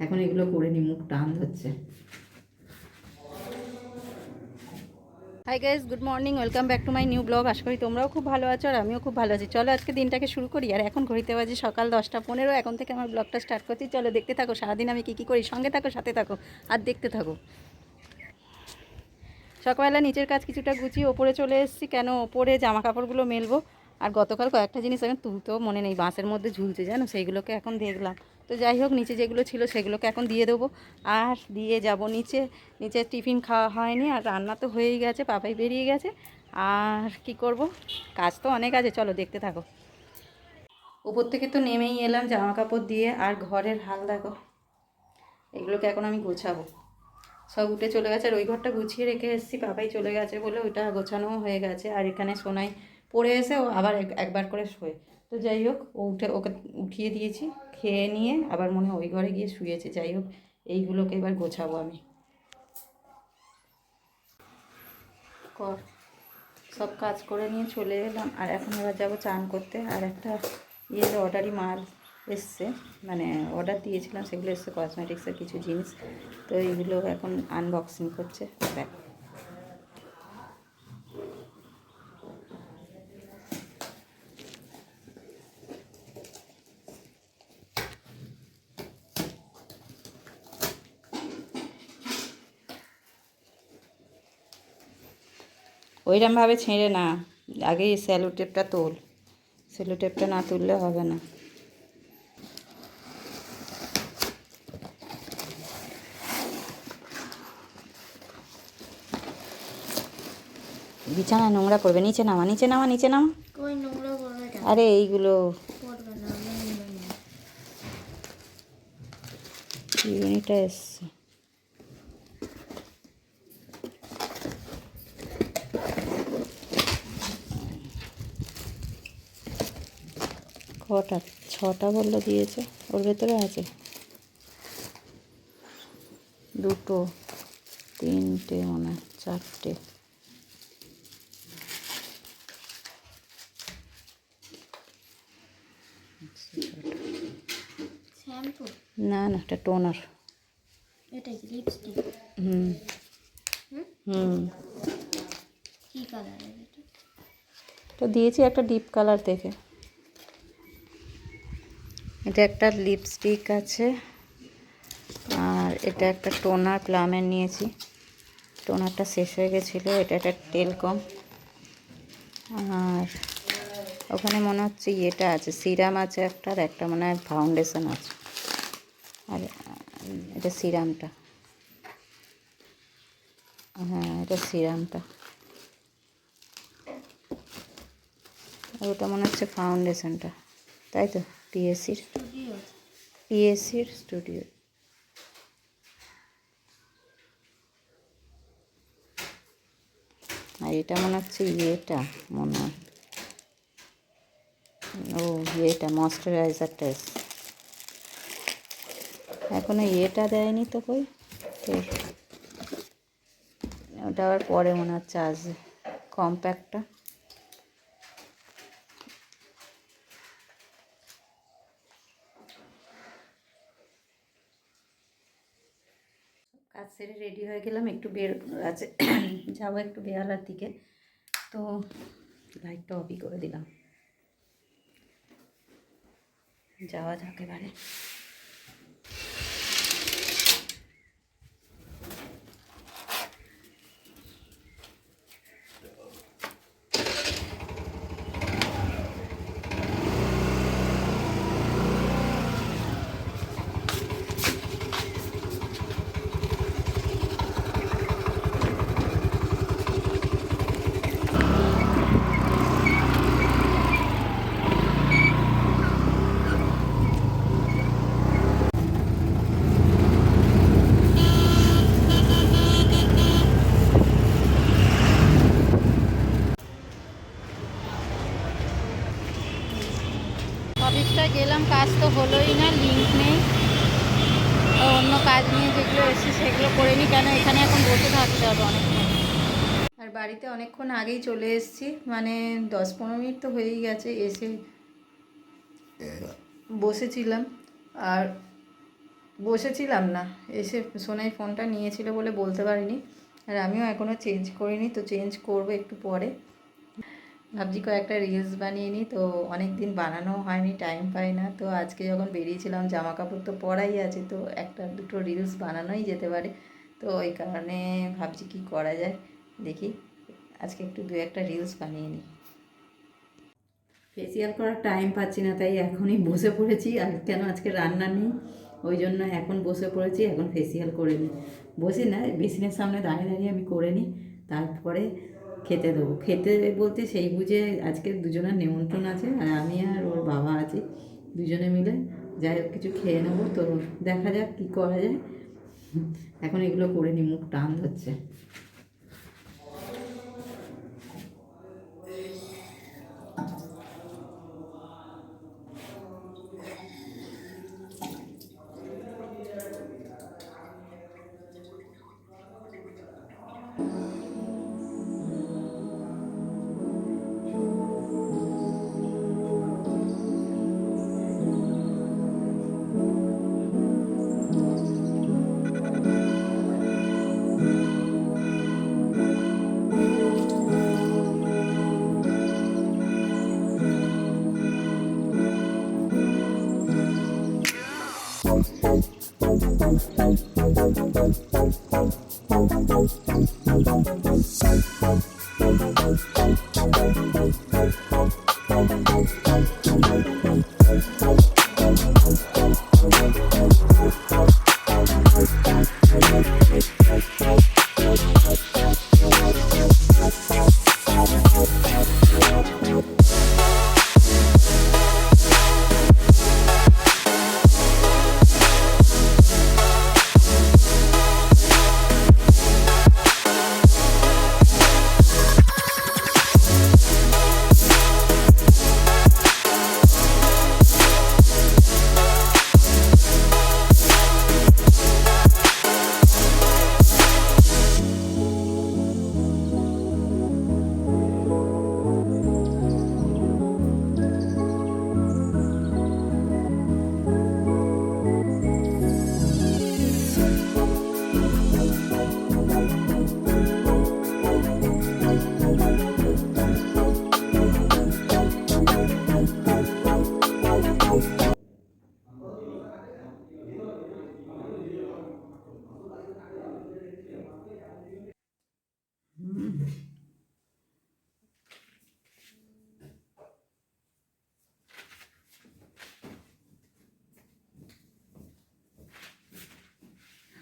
এখন এগুলো করে নি, মুখ টান ধরছে। Hi guys, good morning, welcome back to my new blog. আশা করি তোমরাও খুব ভালো আছো আর আমিও খুব ভালো আছি। চলো আজকে দিনটাকে শুরু করি। আর এখন ঘড়িতে বাজে সকাল 10টা 15। এখন থেকে আমার ব্লগটা স্টার্ট করছি। চলো দেখতে থাকো সারাদিন আমি কী করি, সঙ্গে থাকো, সাথে থাকো আর দেখতে থাকো। সকালবেলা নিচের কাজ কিছুটা গুছিয়ে ওপরে চলে এসেছি। কেন, ওপরে জামা কাপড়গুলো মেলবো। আর গতকাল কয়েকটা জিনিস এখন তুলতেও মনে নেই, বাঁশের মধ্যে ঝুলছে জানো, সেইগুলোকে এখন দেখলাম। তো যাই হোক, নিচে যেগুলো ছিল সেগুলোকে এখন দিয়ে দেবো আর দিয়ে যাব নিচে। নিচে টিফিন খাওয়া হয়নি আর রান্না তো হয়েই গেছে, পাপাই বেরিয়ে গেছে। আর কি করব, কাজ তো অনেক আছে, চলো দেখতে থাকো। উপর থেকে তো নেমেই এলাম জামা কাপড় দিয়ে, আর ঘরের হাল দেখো। এগুলোকে এখন আমি গোছাবো। সব উঠে চলে গেছে আর ওই ঘরটা গুছিয়ে রেখে এসেছি, পাপাই চলে গেছে বলে ওইটা গোছানোও হয়ে গেছে। আর এখানে সোনাই পড়ে এসে ও আবার একবার করে শোয়। তো যাই হোক, ও ওকে উঠিয়ে দিয়েছি, খেয়ে নিয়ে আবার মনে হয় ওই ঘরে গিয়ে শুয়েছে। যাই হোক, এইগুলোকে এবার গোছাবো আমি। কর, সব কাজ করে নিয়ে চলে এলাম। আর এখন এবার যাবো চান করতে। আর একটা অর্ডারি মাল এসছে, মানে অর্ডার দিয়েছিলাম, সেগুলো এসছে কসমেটিক্সের কিছু জিনিস। তো এইগুলো এখন আনবক্সিং করছে। দেখ, ওইরকমভাবে ছেঁড়ে না, আগে স্যালো টেপটা তোল। স্যালো টেপটা না তুললে হবে না। বিছানায় নোংরা পড়বে, নিচে নামা, নিচে নামা, নিচে নামা। আরে এইগুলো ইউনিটা এসছে। কটা, 6টা বললো দিয়েছে, ওর ভেতরে আছে 2টো 3টে, মনে হয় 4টে। না না, এটা টোনার। এটা কি লিপস্টিক? হুম হুম, কি কালারের এটা? তো দিয়েছি একটা ডিপ কালার দেখে। এটা একটা লিপস্টিক আছে, আর এটা একটা টোনার প্লামের নিয়েছি। টোনারটা শেষ হয়ে গেছিলো। এটা একটা টেলকম। আর ওখানে মনে হচ্ছে ইয়েটা আছে, সিরাম আছে একটা, আর একটা মনে হয় ফাউন্ডেশন আছে। আর এটা সিরামটা, হ্যাঁ এটা সিরামটা। আর ওটা মনে হচ্ছে ফাউন্ডেশনটা, তাই তো। পিএসসির স্টুডিও। আর এটা মনে হচ্ছে ইয়েটা, মনে হয় ও ইয়েটা ময়শ্চারাইজারটা এসছে। এখনো ইয়েটা দেয়নি তো, কই ওটা আবার পরে মনে হচ্ছে আসবে, কম্প্যাক্টটা। কাজ সেরে রেডি হয়ে গেলাম, একটু বের আছে, যাবো একটু বেহালার দিকে। তো লাইটটা অফই করে দিলাম, যাওয়া যাক এবারে। অফিসটা গেলাম, কাজ তো হলোই না, লিঙ্ক নেই। অন্য কাজ নিয়ে যেগুলো এসেছি সেগুলো করে নিই, কেন এখানে এখন বসে থাকতে হবে অনেকক্ষণ। আর বাড়িতে অনেকক্ষণ আগেই চলে এসেছি, মানে 10-15 মিনিট তো হয়েই গেছে। এসে বসেছিলাম আর বসেছিলাম না, এসে সোনাই ফোনটা নিয়েছিল বলে বলতে পারিনি। আর আমিও এখনও চেঞ্জ করিনি, তো চেঞ্জ করবো একটু পরে। ভাবছি কয়েকটা রিলস বানিয়ে নিই, তো অনেক দিন বানানো হয়নি, টাইম পাই না। তো আজকে যখন বেরিয়েছিলাম, জামা কাপড় তো পরাই আছে, তো একটা দুটো রিলস বানানোই যেতে পারে। তো ওই কারণে ভাবছি কি করা যায়, দেখি আজকে একটু দু একটা রিলস বানিয়ে নিই। ফেসিয়াল করার টাইম পাচ্ছি না, তাই এখনই বসে পড়েছি। আর কেন আজকে রান্না নেই, ওই জন্য এখন বসে পড়েছি। এখন ফেসিয়াল করে নিই, বসি না, বেসিনের সামনে দাঁড়িয়ে দাঁড়িয়ে আমি করে নিই, তারপরে খেতে দেবো। খেতে বলতে সেই বুঝে আজকে দুজনের নিমন্ত্রণ আছে, আর আমি আর ওর বাবা আছি, দুজনে মিলে যাই হোক কিছু খেয়ে নেবো। তো দেখা যাক কী করা যায়। এখন এগুলো করে নিই, মুখ টান ধরছে।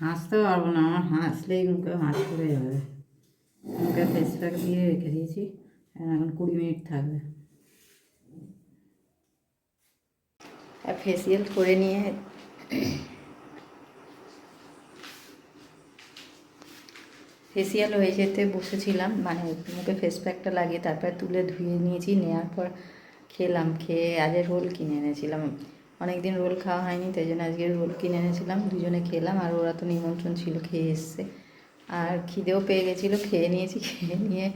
হাসতে পারবো না, আমার হাসলেই মুখে হাত পড়ে যাবে। মুখে ফেস প্যাক দিয়ে রেখে দিয়েছি, এখন 20 মিনিট থাকবে। আর ফেসিয়াল করে নিয়ে ফেসিয়াল হয়ে যেতে বসেছিলাম, মানে মুখে ফেস প্যাকটা লাগিয়ে তারপরে তুলে ধুয়ে নিয়েছি। নেওয়ার পর খেলাম, খেয়ে আজকে রোল কিনে এনেছিলাম। অনেক দিন রোল খাওয়া হয়নি, তাই জন্য আজকে রোল কিনে এনেছিলাম, দুজনে খেলাম। আর ওরা তো নিমন্ত্রণ ছিল, খেয়ে এসছে। আর খিদেও পেয়ে গেছিলো, খেয়ে নিয়েছি। খেয়ে নিয়ে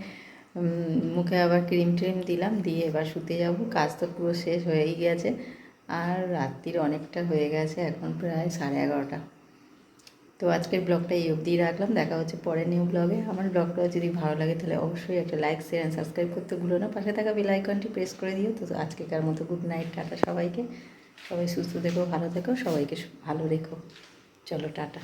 মুখে আবার ক্রিম ট্রিম দিলাম, দিয়ে এবার শুতে যাব। কাজ তো পুরো শেষ হয়েই গেছে, আর রাত্রির অনেকটা হয়ে গেছে, এখন প্রায় 11:30। তো আজকের ব্লগটা এই অবধিই রাখলাম, দেখা হচ্ছে পরের নিউ ব্লগে। আমার ব্লগটা যদি ভালো লাগে তাহলে অবশ্যই একটা লাইক, শেয়ার অ্যান্ড সাবস্ক্রাইব করতে ভুলো না। পাশে থাকা বেল আইকনটি প্রেস করে দিও। তো আজকেকার মতো গুড নাইট, টাটা সবাইকে। সবাই সুস্থ থেকো, ভালো থেকো, সবাইকে ভালো রেখো। চলো টাটা।